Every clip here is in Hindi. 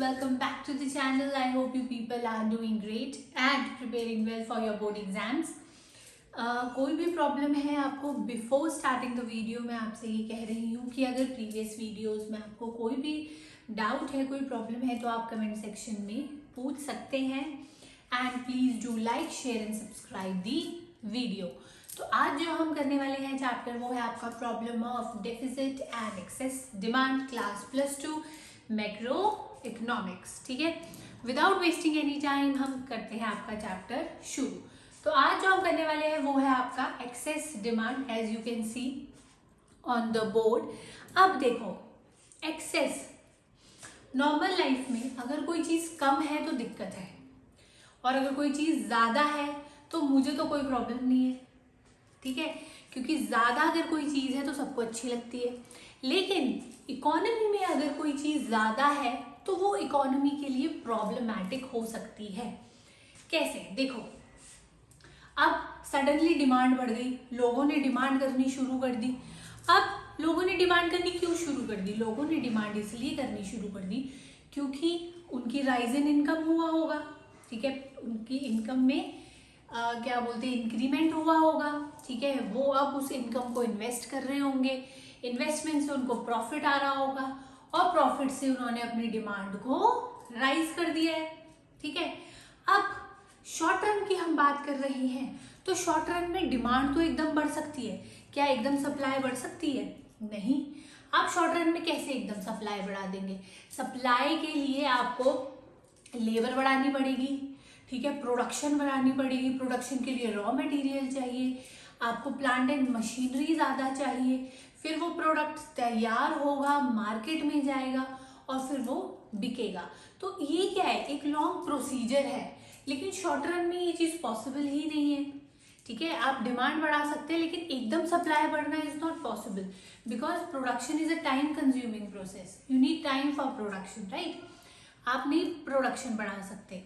welcome back to the channel. I hope you people are doing great and preparing well for your board exams. कोई भी प्रॉब्लम है आपको बिफोर स्टार्टिंग द वीडियो मैं आपसे ये कह रही हूँ कि अगर प्रीवियस वीडियोस में आपको कोई भी डाउट है, कोई प्रॉब्लम है तो आप कमेंट सेक्शन में पूछ सकते हैं and please do like, share and subscribe the video. तो आज जो हम करने वाले हैं चैप्टर वो है आपका problem of deficit and excess demand class +2 macro economics. ठीक है, विदाउट वेस्टिंग एनी टाइम हम करते हैं आपका चैप्टर शुरू। तो आज जो हम करने वाले हैं वो है आपका excess demand, as you can see on the board. अब देखो, एक्सेस नॉर्मल लाइफ में अगर कोई चीज कम है तो दिक्कत है, और अगर कोई चीज ज्यादा है तो मुझे तो कोई प्रॉब्लम नहीं है। ठीक है, क्योंकि ज्यादा अगर कोई चीज है तो सबको अच्छी लगती है, लेकिन इकोनॉमी में अगर कोई चीज ज्यादा है तो वो इकोनॉमी के लिए प्रॉब्लमैटिक हो सकती है। कैसे? देखो, अब सडनली डिमांड बढ़ गई, लोगों ने डिमांड करनी शुरू कर दी। अब लोगों ने डिमांड करनी क्यों शुरू कर दी? लोगों ने डिमांड इसलिए करनी शुरू कर दी क्योंकि उनकी राइज इन इनकम हुआ होगा। ठीक है, उनकी इनकम में क्या बोलते हैं, इंक्रीमेंट हुआ होगा। ठीक है, वो अब उस इनकम को इन्वेस्ट कर रहे होंगे, इन्वेस्टमेंट से उनको प्रॉफिट आ रहा होगा, और प्रॉफिट से उन्होंने अपनी डिमांड को राइज कर दिया है। ठीक है, अब शॉर्ट रन की हम बात कर रहे हैं तो शॉर्ट रन में डिमांड तो एकदम बढ़ सकती है। क्या एकदम सप्लाई बढ़ सकती है? नहीं। आप शॉर्ट रन में कैसे एकदम सप्लाई बढ़ा देंगे? सप्लाई के लिए आपको लेबर बढ़ानी पड़ेगी। ठीक है, प्रोडक्शन बढ़ानी पड़ेगी, प्रोडक्शन के लिए रॉ मटेरियल चाहिए, आपको प्लांट एंड मशीनरी ज़्यादा चाहिए, फिर वो प्रोडक्ट तैयार होगा, मार्केट में जाएगा और फिर वो बिकेगा। तो ये क्या है, एक लॉन्ग प्रोसीजर है, लेकिन शॉर्ट रन में ये चीज़ पॉसिबल ही नहीं है। ठीक है, आप डिमांड बढ़ा सकते हैं लेकिन एकदम सप्लाई बढ़ना is not possible, because production is a time consuming process. You need time for production, right? आप नहीं प्रोडक्शन बढ़ा सकते।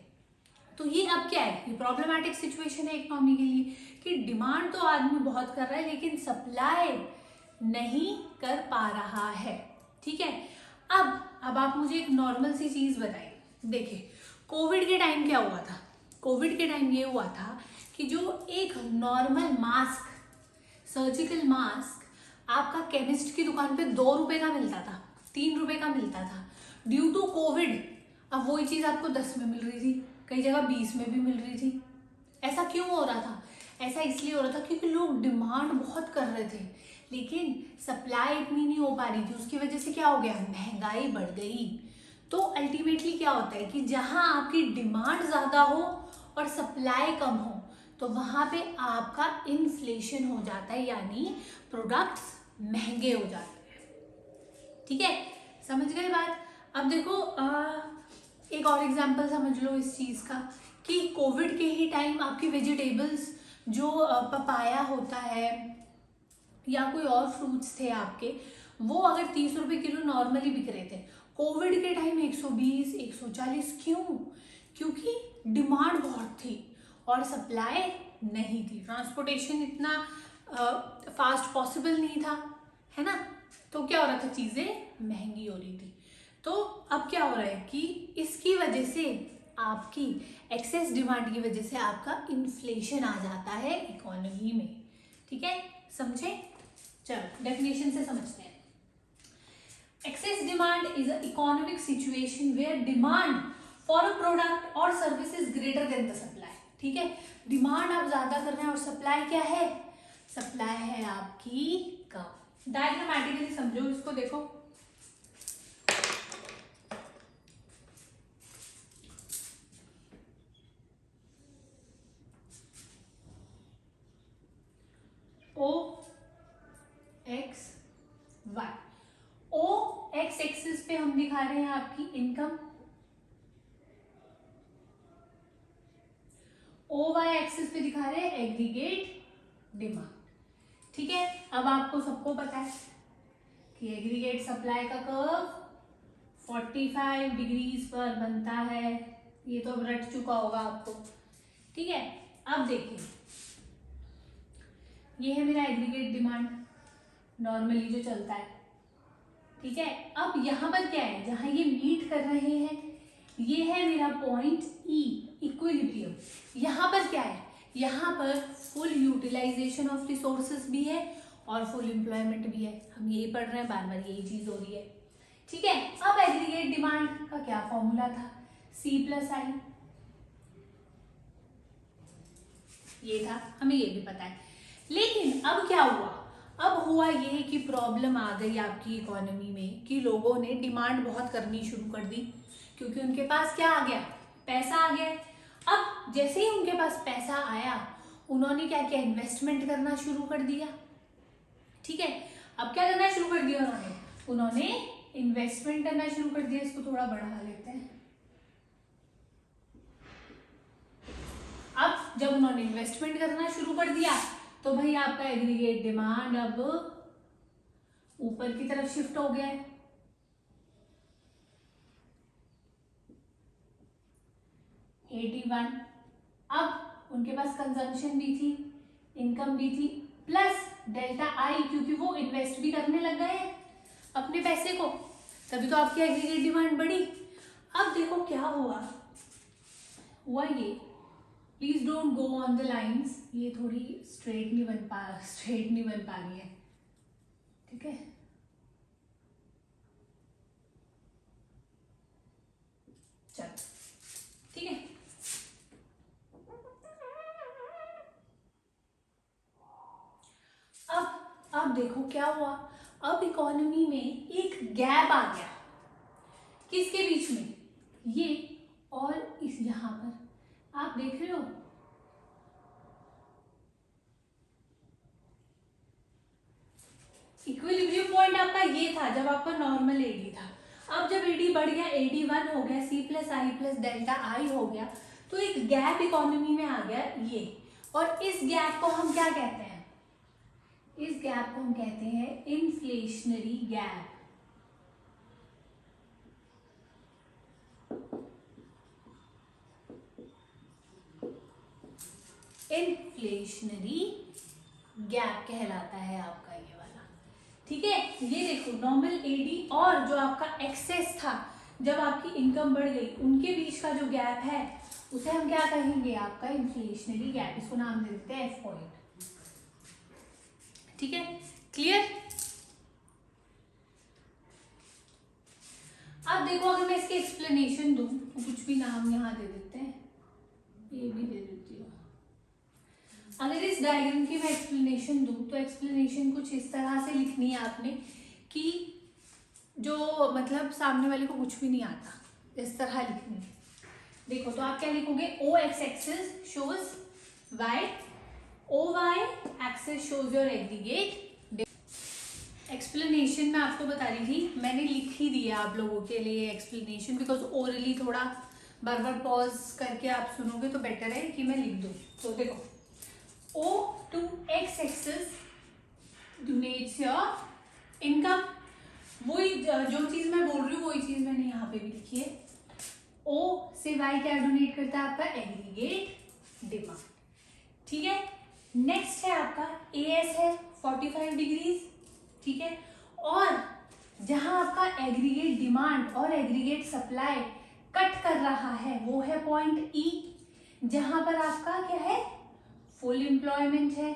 तो ये अब क्या है, ये प्रॉब्लमैटिक सिचुएशन है इकोनॉमी के लिए कि डिमांड तो आदमी बहुत कर रहा है लेकिन सप्लाई नहीं कर पा रहा है। ठीक है, अब आप मुझे एक नॉर्मल सी चीज बताइए। देखिए, कोविड के टाइम क्या हुआ था? कोविड के टाइम ये हुआ था कि जो एक नॉर्मल मास्क, सर्जिकल मास्क आपका केमिस्ट की दुकान पे 2 रुपए का मिलता था, 3 रुपए का मिलता था। ड्यू टू कोविड अब वही चीज आपको 10 में मिल रही थी, कई जगह 20 में भी मिल रही थी। ऐसा क्यों हो रहा था? ऐसा इसलिए हो रहा था क्योंकि लोग डिमांड बहुत कर रहे थे लेकिन सप्लाई इतनी नहीं हो पा रही थी। उसकी वजह से क्या हो गया, महंगाई बढ़ गई। तो अल्टीमेटली क्या होता है कि जहां आपकी डिमांड ज्यादा हो और सप्लाई कम हो तो वहां पे आपका इन्फ्लेशन हो जाता है, यानी प्रोडक्ट्स महंगे हो जाते हैं। ठीक है, समझ गए बात? अब देखो, एक और एग्जांपल समझ लो इस चीज का कि कोविड के ही टाइम आपकी वेजिटेबल्स जो पपाया होता है या कोई और फ्रूट्स थे आपके, वो अगर 30 रुपए किलो नॉर्मली बिक रहे थे, कोविड के टाइम 120, 140। क्यों? क्योंकि डिमांड बहुत थी और सप्लाई नहीं थी, ट्रांसपोर्टेशन इतना फास्ट पॉसिबल नहीं था, है ना? तो क्या हो रहा था, चीजें महंगी हो रही थी। तो अब क्या हो रहा है कि इसकी वजह से आपकी एक्सेस डिमांड की वजह से आपका इन्फ्लेशन आ जाता है इकोनॉमी में। ठीक है, समझे? चलो डेफिनेशन से समझते हैं। Excess demand is a economic situation where demand for a product और service is greater than the supply. ठीक है, डिमांड आप ज्यादा कर रहे हैं और सप्लाई क्या है? सप्लाई है आपकी कम। डायग्रामेटिकली समझो इसको, देखो O X Y। O X axis पे हम दिखा रहे हैं आपकी इनकम, O Y एक्सिस पे दिखा रहे हैं एग्रीगेट डिमांड। ठीक है, अब आपको सबको पता है कि एग्रीगेट सप्लाई का कर्व 45 डिग्रीज पर बनता है, ये तो अब रट चुका होगा आपको। ठीक है, अब देखिए, ये है मेरा एग्रीगेट डिमांड नॉर्मली जो चलता है। ठीक है, अब यहाँ पर क्या है, जहां ये मीट कर रहे हैं ये है मेरा पॉइंट ई, इक्विलिब्रियम। यहाँ पर क्या है, यहाँ पर फुल यूटिलाइजेशन ऑफ रिसोर्सेज भी है और फुल एम्प्लॉयमेंट भी है। हम यही पढ़ रहे हैं, बार बार यही चीज हो रही है, ठीक है। अब एग्रीगेट डिमांड का क्या फॉर्मूला था, C+I, ये था, हमें ये भी पता है। लेकिन अब क्या हुआ, अब हुआ ये कि प्रॉब्लम आ गई आपकी इकोनॉमी में कि लोगों ने डिमांड बहुत करनी शुरू कर दी, क्योंकि उनके पास क्या आ गया, पैसा आ गया। अब जैसे ही उनके पास पैसा आया, उन्होंने क्या किया, इन्वेस्टमेंट करना शुरू कर दिया, ठीक है। अब क्या करना शुरू कर दिया उन्होंने इन्वेस्टमेंट करना शुरू कर दिया। इसको थोड़ा बढ़ा लेते हैं। अब जब उन्होंने इन्वेस्टमेंट करना शुरू कर दिया तो भाई आपका एग्रीगेट डिमांड अब ऊपर की तरफ शिफ्ट हो गया है। $81। अब उनके पास कंजम्पशन भी थी, इनकम भी थी, प्लस डेल्टा आई, क्योंकि वो इन्वेस्ट भी करने लग गए हैं अपने पैसे को, तभी तो आपकी एग्रीगेट डिमांड बढ़ी। अब देखो क्या हुआ ये, please don't go on the lines, ये थोड़ी स्ट्रेट नहीं बन पा रही है, ठीक है। चलो ठीक है। अब देखो क्या हुआ, अब इकोनॉमी में एक गैप आ गया, किसके बीच में, ये और इस, यहां पर आप देख रहे हो, इक्विलिब्रियम पॉइंट आपका ये था जब आपका नॉर्मल एडी था। अब जब एडी बढ़ गया, AD1 हो गया, C+I प्लस डेल्टा आई हो गया, तो एक गैप इकोनॉमी में आ गया ये। और इस गैप को हम क्या कहते हैं, इस गैप को हम कहते हैं इन्फ्लेशनरी गैप। इन्फ्लेशनरी गैप कहलाता है आपका ये वाला, ठीक है। ये देखो नॉर्मल एडी और जो आपका एक्सेस था जब आपकी इनकम बढ़ गई, उनके बीच का जो गैप है उसे हम क्या कहेंगे, आपका इन्फ्लेशनरी गैप। इसको नाम दे देते हैं F पॉइंट, ठीक है, क्लियर। अब देखो अगर मैं इसके एक्सप्लेनेशन दूं तो कुछ भी नाम यहां दे देते हैं, ये भी दे देती हूँ। अगर इस डायग्राम की मैं एक्सप्लेनेशन दूं तो एक्सप्लेनेशन कुछ इस तरह से लिखनी है आपने कि जो मतलब सामने वाले को कुछ भी नहीं आता, इस तरह लिखनी है। देखो तो आप क्या लिखोगे, OX axis shows Y, OY axis shows your aggregate. Explanation मैं आपको बता रही थी, मैंने लिख ही दिया आप लोगों के लिए एक्सप्लेनेशन, बिकॉज ओरली थोड़ा बार बार पॉज करके आप सुनोगे तो बेटर है कि मैं लिख दूँ। तो देखो O to X axis denotes your income, वही जो चीज मैं बोल रही हूँ वही चीज मैंने यहाँ पे भी लिखी है। O से Y क्या डोनेट करता है, आपका एग्रीगेट डिमांड, ठीक है। नेक्स्ट है आपका AS है 45 डिग्रीज, ठीक है। और जहां आपका एग्रीगेट डिमांड और एग्रीगेट सप्लाई कट कर रहा है वो है पॉइंट E, जहां पर आपका क्या है, फुल एम्प्लॉयमेंट है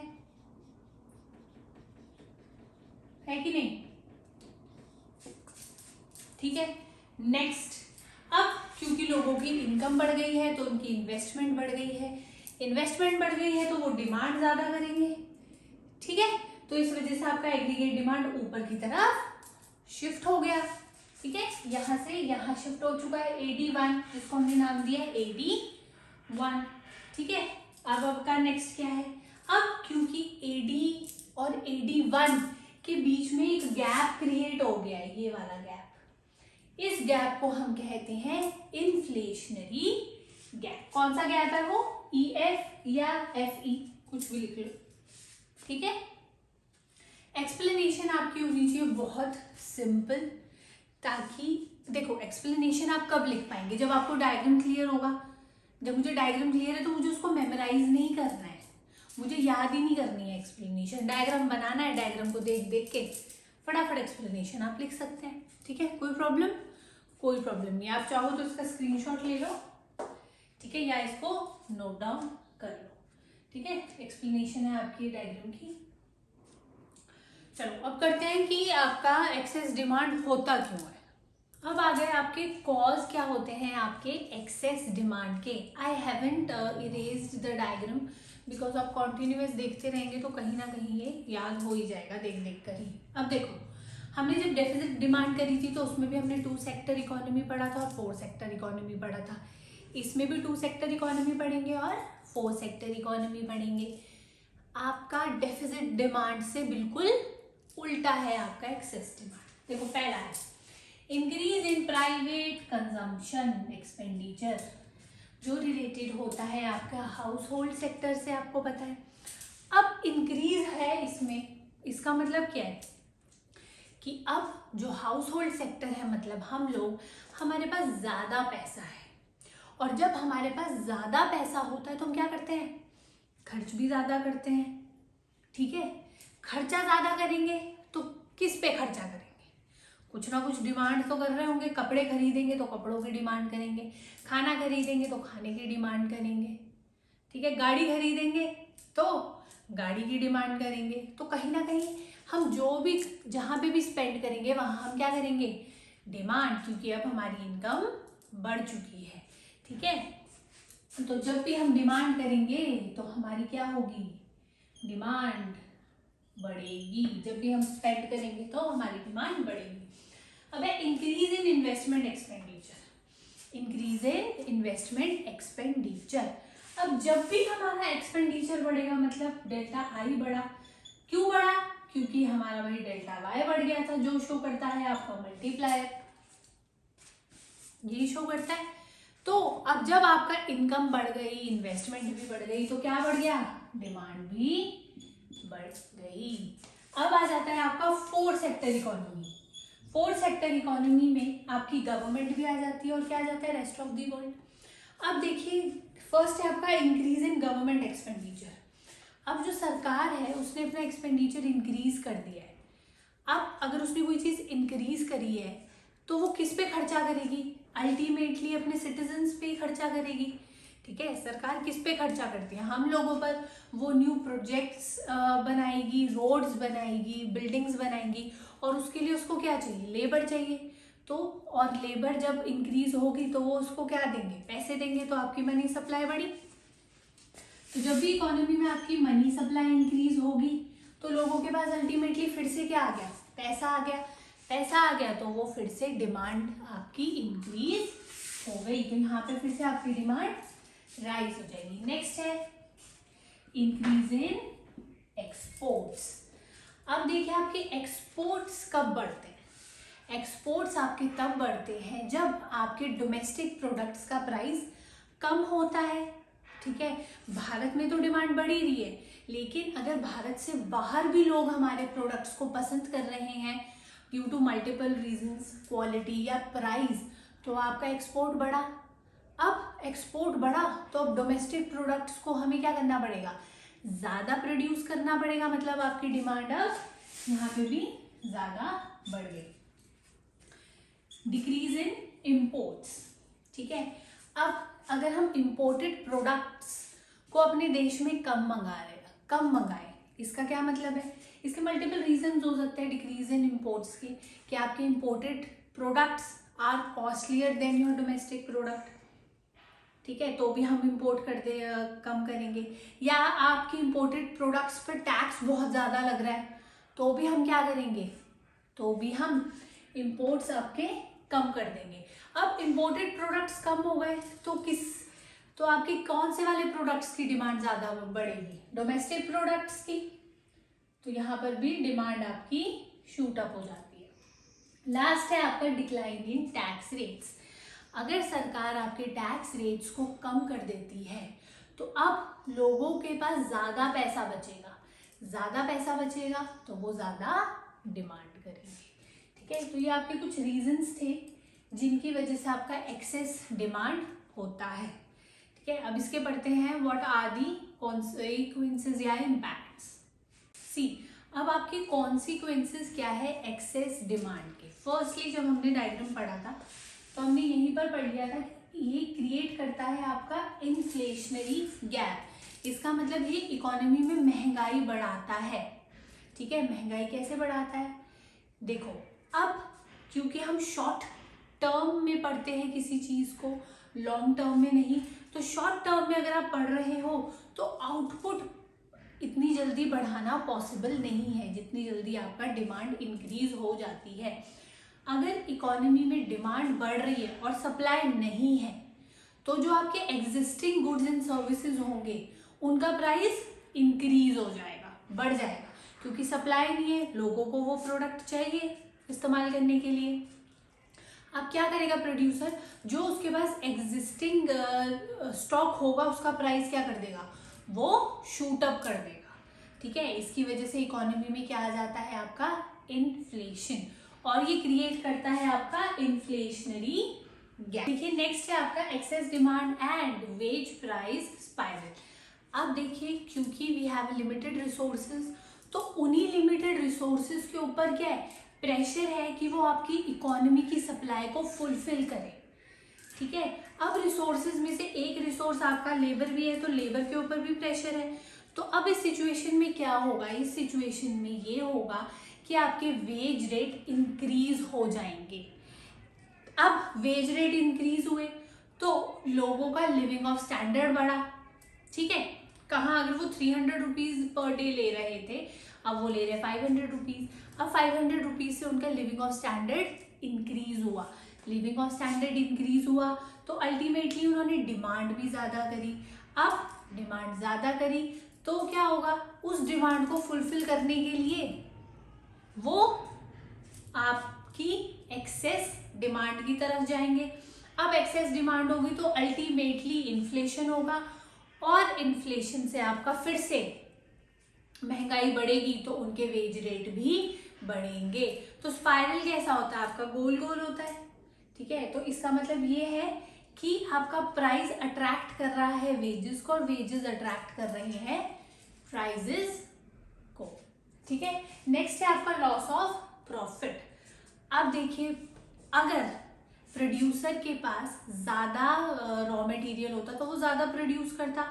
कि नहीं, ठीक है। नेक्स्ट, अब क्योंकि लोगों की इनकम बढ़ गई है तो उनकी इन्वेस्टमेंट बढ़ गई है, इन्वेस्टमेंट बढ़ गई है तो वो डिमांड ज्यादा करेंगे, ठीक है। तो इस वजह से आपका एग्रीगेट डिमांड ऊपर की तरफ शिफ्ट हो गया, ठीक है। यहां से यहां शिफ्ट हो चुका है AD1, जिसको हमने नाम दिया है AD1, ठीक है। अब आपका नेक्स्ट क्या है, अब क्योंकि AD और AD1 के बीच में एक गैप क्रिएट हो गया है, ये वाला गैप, इस गैप को हम कहते हैं इन्फ्लेशनरी गैप। कौन सा गैप है वो, EF या FE, कुछ भी लिख लो, ठीक है। एक्सप्लेनेशन आपकी होनी चाहिए बहुत सिंपल, ताकि देखो एक्सप्लेनेशन आप कब लिख पाएंगे, जब आपको डायग्राम क्लियर होगा। जब मुझे डायग्राम क्लियर है तो मुझे उसको मेमोराइज नहीं करना है, मुझे याद ही नहीं करनी है एक्सप्लेनेशन, डायग्राम बनाना है, डायग्राम को देख देख के फटाफट एक्सप्लेनेशन आप लिख सकते हैं, ठीक है, कोई प्रॉब्लम। कोई प्रॉब्लम नहीं। आप चाहो तो इसका स्क्रीनशॉट ले लो, ठीक है, या इसको नोट डाउन कर लो, ठीक है। एक्सप्लेनेशन है आपकी डायग्राम की। चलो अब करते हैं कि आपका एक्सेस डिमांड होता क्यों है। अब आ गए आपके कॉज क्या होते हैं आपके एक्सेस डिमांड के। I haven't erased the diagram because आप कॉन्टिन्यूअस देखते रहेंगे तो कहीं ना कहीं ये याद हो ही जाएगा देख देख कर ही। अब देखो, हमने जब डेफिसिट डिमांड करी थी तो उसमें भी हमने 2 सेक्टर इकोनॉमी पढ़ा था और 4 सेक्टर इकोनॉमी पढ़ा था। इसमें भी 2 सेक्टर इकोनॉमी पढ़ेंगे और 4 सेक्टर इकोनॉमी पढ़ेंगे। आपका डेफिसिट डिमांड से बिल्कुल उल्टा है आपका एक्सेस डिमांड। देखो पहला है increase in private consumption expenditure, जो रिलेटेड होता है आपका हाउस होल्ड सेक्टर से, आपको पता है। अब इंक्रीज है इसमें, इसका मतलब क्या है कि अब जो हाउस होल्ड सेक्टर है मतलब हम लोग, हमारे पास ज़्यादा पैसा है, और जब हमारे पास ज़्यादा पैसा होता है तो हम क्या करते हैं, खर्च भी ज़्यादा करते हैं, ठीक है। खर्चा ज़्यादा करेंगे तो किस पे खर्चा करेंगे, कुछ ना कुछ डिमांड तो कर रहे होंगे। कपड़े खरीदेंगे तो कपड़ों की डिमांड करेंगे, खाना खरीदेंगे तो खाने की डिमांड करेंगे, ठीक है। गाड़ी खरीदेंगे तो गाड़ी की डिमांड करेंगे। तो कहीं ना कहीं हम जो भी जहाँ पे भी स्पेंड करेंगे वहाँ हम क्या करेंगे, डिमांड, क्योंकि अब हमारी इनकम बढ़ चुकी है, ठीक है। तो जब भी हम डिमांड करेंगे तो हमारी क्या होगी, डिमांड बढ़ेगी। जब भी हम स्पेंड करेंगे तो हमारी डिमांड बढ़ेगी। अब है increase in investment expenditure, increase in investment expenditure. अब जब भी हमारा एक्सपेंडिचर बढ़ेगा मतलब डेल्टा आई बढ़ा, क्यों बढ़ा, क्योंकि हमारा भाई डेल्टा वाई बढ़ गया था, जो शो करता है आपका मल्टीप्लायर, यही शो करता है। तो अब जब आपका इनकम बढ़ गई, इन्वेस्टमेंट भी बढ़ गई, तो क्या बढ़ गया, डिमांड भी बढ़ गई। अब आ जाता है आपका 4 सेक्टर इकोनॉमी। 4 सेक्टर इकोनॉमी में आपकी गवर्नमेंट भी आ जाती है और क्या आ जाता है, रेस्ट ऑफ द वर्ल्ड। अब देखिए फर्स्ट है आपका इंक्रीज इन गवर्नमेंट एक्सपेंडिचर। अब जो सरकार है उसने अपना एक्सपेंडिचर इंक्रीज कर दिया है। अब अगर उसने कोई चीज़ इंक्रीज करी है तो वो किस पे खर्चा करेगी, अल्टीमेटली अपने सिटीजन्स पे ही खर्चा करेगी, ठीक है। सरकार किस पे खर्चा करती है, हम लोगों पर। वो न्यू प्रोजेक्ट्स बनाएगी, रोड्स बनाएगी, बिल्डिंग्स बनाएगी, और उसके लिए उसको क्या चाहिए, लेबर चाहिए। तो और लेबर जब इंक्रीज होगी तो वो उसको क्या देंगे, पैसे देंगे, तो आपकी मनी सप्लाई बढ़ी। तो जब भी इकोनॉमी में आपकी मनी सप्लाई इंक्रीज होगी तो लोगों के पास अल्टीमेटली फिर से क्या आ गया, पैसा आ गया। पैसा आ गया तो वो फिर से डिमांड आपकी इंक्रीज हो गई, तो यहाँ पे फिर से आपकी डिमांड राइज हो जाएगी। नेक्स्ट है इंक्रीज इन एक्सपोर्ट्स। अब देखिए आपके एक्सपोर्ट्स कब बढ़ते हैं, एक्सपोर्ट्स आपके तब बढ़ते हैं जब आपके डोमेस्टिक प्रोडक्ट्स का प्राइस कम होता है, ठीक है। भारत में तो डिमांड बढ़ ही रही है, लेकिन अगर भारत से बाहर भी लोग हमारे प्रोडक्ट्स को पसंद कर रहे हैं due to multiple reasons, quality या प्राइस, तो आपका एक्सपोर्ट बढ़ा। अब एक्सपोर्ट बढ़ा तो अब डोमेस्टिक प्रोडक्ट्स को हमें क्या करना पड़ेगा, ज़्यादा प्रोड्यूस करना पड़ेगा, मतलब आपकी डिमांड अब यहाँ पे भी ज़्यादा बढ़ गई। डिक्रीज इन इम्पोर्ट्स, ठीक है। अब अगर हम इम्पोर्टेड प्रोडक्ट्स को अपने देश में कम मंगाएं, इसका क्या मतलब है, इसके मल्टीपल रीजंस हो सकते हैं डिक्रीज इन इम्पोर्ट्स के, कि आपके imported products are costlier than your domestic product, ठीक है, तो भी हम इम्पोर्ट कम करेंगे। या आपकी इम्पोर्टेड प्रोडक्ट्स पर टैक्स बहुत ज़्यादा लग रहा है तो भी हम क्या करेंगे, तो भी हम इम्पोर्ट्स आपके कम कर देंगे। अब इम्पोर्टेड प्रोडक्ट्स कम हो गए तो आपके कौन से वाले प्रोडक्ट्स की डिमांड ज़्यादा बढ़ेगी, डोमेस्टिक प्रोडक्ट्स की, तो यहाँ पर भी डिमांड आपकी शूट अप हो जाती है। लास्ट है आपका डिक्लाइन इन टैक्स रेट्स। अगर सरकार आपके टैक्स रेट्स को कम कर देती है तो अब लोगों के पास ज़्यादा पैसा बचेगा, तो वो ज़्यादा डिमांड करेंगे, ठीक है। तो ये आपके कुछ रीजंस थे जिनकी वजह से आपका एक्सेस डिमांड होता है, ठीक है। अब इसके पढ़ते हैं व्हाट आर दी कॉन्सिक्वेंसेस या इम्पैक्ट्स। सी, अब आपके कॉन्सिक्वेंसेस क्या है एक्सेस डिमांड के। फर्स्टली जब हमने डायग्राम पढ़ा था तो हमने यहीं पर पढ़ लिया था कि ये क्रिएट करता है आपका इन्फ्लेशनरी गैप। इसका मतलब ये इकोनॉमी में महंगाई बढ़ाता है। ठीक है, महंगाई कैसे बढ़ाता है? देखो, अब क्योंकि हम शॉर्ट टर्म में पढ़ते हैं किसी चीज को, लॉन्ग टर्म में नहीं, तो शॉर्ट टर्म में अगर आप पढ़ रहे हो तो आउटपुट इतनी जल्दी बढ़ाना पॉसिबल नहीं है जितनी जल्दी आपका डिमांड इंक्रीज हो जाती है। अगर इकोनॉमी में डिमांड बढ़ रही है और सप्लाई नहीं है तो जो आपके एग्जिस्टिंग गुड्स एंड सर्विसेज होंगे उनका प्राइस इंक्रीज हो जाएगा, बढ़ जाएगा, क्योंकि सप्लाई नहीं है, लोगों को वो प्रोडक्ट चाहिए इस्तेमाल करने के लिए। अब क्या करेगा प्रोड्यूसर? जो उसके पास एग्जिस्टिंग स्टॉक होगा उसका प्राइस क्या कर देगा? वो शूट अप कर देगा। ठीक है, इसकी वजह से इकोनॉमी में क्या आ जाता है आपका? इन्फ्लेशन, और ये क्रिएट करता है आपका इन्फ्लेशनरी गैप। देखिए नेक्स्ट है आपका excess demand and wage price spiral. अब देखिए, क्योंकि वी हैव लिमिटेड रिसोर्सेज, तो उन्हीं लिमिटेड रिसोर्सेज के ऊपर क्या है? प्रेशर है कि वो आपकी इकोनॉमी की सप्लाई को फुलफिल करे। ठीक है, अब रिसोर्सेज में से एक रिसोर्स आपका लेबर भी है, तो लेबर के ऊपर भी प्रेशर है। तो अब इस सिचुएशन में क्या होगा? इस सिचुएशन में ये होगा कि आपके वेज रेट इंक्रीज हो जाएंगे। अब वेज रेट इंक्रीज हुए तो लोगों का लिविंग ऑफ स्टैंडर्ड बढ़ा। ठीक है, कहाँ अगर वो 300 रुपीज पर डे ले रहे थे, अब वो ले रहे 500 रुपीज। अब 500 रुपीज से उनका लिविंग ऑफ स्टैंडर्ड इंक्रीज हुआ। लिविंग ऑफ स्टैंडर्ड इंक्रीज हुआ तो अल्टीमेटली उन्होंने डिमांड भी ज्यादा करी। अब डिमांड ज्यादा करी तो क्या होगा? उस डिमांड को फुलफिल करने के लिए वो आपकी एक्सेस डिमांड की तरफ जाएंगे। अब एक्सेस डिमांड होगी तो अल्टीमेटली इन्फ्लेशन होगा, और इन्फ्लेशन से आपका फिर से महंगाई बढ़ेगी तो उनके वेज रेट भी बढ़ेंगे। तो स्पाइरल कैसा होता है? आपका गोल गोल होता है। ठीक है, तो इसका मतलब ये है कि आपका प्राइस अट्रैक्ट कर रहा है वेजेस को और वेजेस अट्रैक्ट कर रहे हैं प्राइजेस को। ठीक है, नेक्स्ट है आपका लॉस ऑफ प्रॉफिट। अब देखिए, अगर प्रोड्यूसर के पास ज्यादा रॉ मटेरियल होता तो वो ज्यादा प्रोड्यूस करता,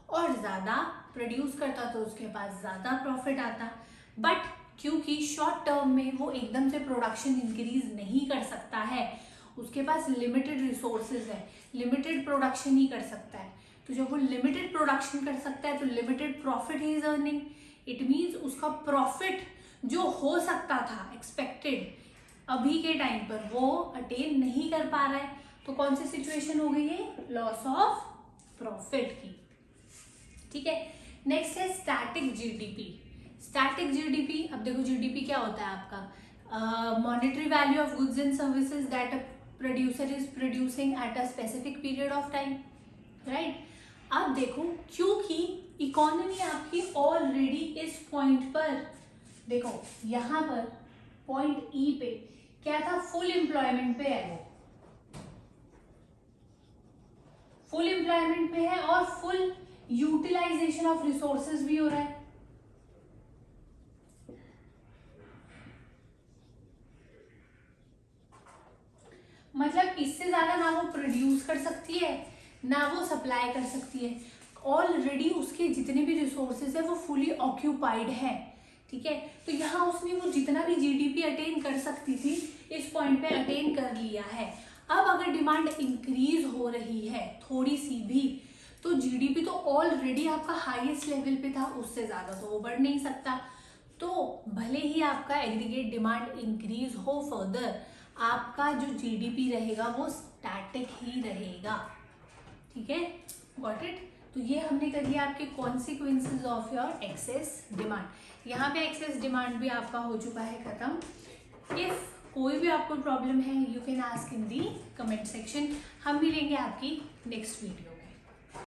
और ज्यादा प्रोड्यूस करता तो उसके पास ज्यादा प्रॉफिट आता। बट क्योंकि शॉर्ट टर्म में वो एकदम से प्रोडक्शन इंक्रीज नहीं कर सकता है, उसके पास लिमिटेड रिसोर्सेज है, लिमिटेड प्रोडक्शन ही कर सकता है, तो जब वो लिमिटेड प्रोडक्शन कर सकता है तो limited profit he is earning. It means उसका प्रॉफिट जो हो सकता था एक्सपेक्टेड अभी के टाइम पर वो अटेन नहीं कर पा रहा है। तो कौन सी सिचुएशन हो गई है? लॉस ऑफ प्रॉफिट की। ठीक है, नेक्स्ट है स्टैटिक जीडीपी। स्टैटिक जीडीपी, अब देखो जीडीपी क्या होता है आपका? Monetary value of goods and services that a producer is producing at a specific period of time, right. अब देखो, क्योंकि इकोनॉमी आपकी ऑलरेडी इस पॉइंट पर, देखो यहां पर पॉइंट ई पे क्या था? फुल एम्प्लॉयमेंट पे है, वो फुल एम्प्लॉयमेंट पे है और फुल यूटिलाइजेशन ऑफ रिसोर्सेज भी हो रहा है। मतलब इससे ज्यादा ना वो प्रोड्यूस कर सकती है ना वो सप्लाई कर सकती है। ऑलरेडी उसके जितने भी रिसोर्सेज है वो फुली ऑक्यूपाइड है। ठीक है, तो यहाँ उसने वो जितना भी जीडीपी अटेन कर सकती थी इस पॉइंट पे अटेन कर लिया है। अब अगर डिमांड इंक्रीज हो रही है थोड़ी सी भी, तो जीडीपी तो ऑलरेडी आपका हाईएस्ट लेवल पे था, उससे ज्यादा तो वो बढ़ नहीं सकता। तो भले ही आपका एग्रीगेट डिमांड इंक्रीज हो फर्दर, आपका जो जीडीपी रहेगा वो स्टैटिक ही रहेगा। ठीक है, गॉट इट। तो ये हमने कर लिया आपके consequences of your excess demand. यहाँ पे एक्सेस डिमांड भी आपका हो चुका है खत्म। इफ कोई भी आपको प्रॉब्लम है you can ask in the comment section. हम मिलेंगे आपकी नेक्स्ट वीडियो।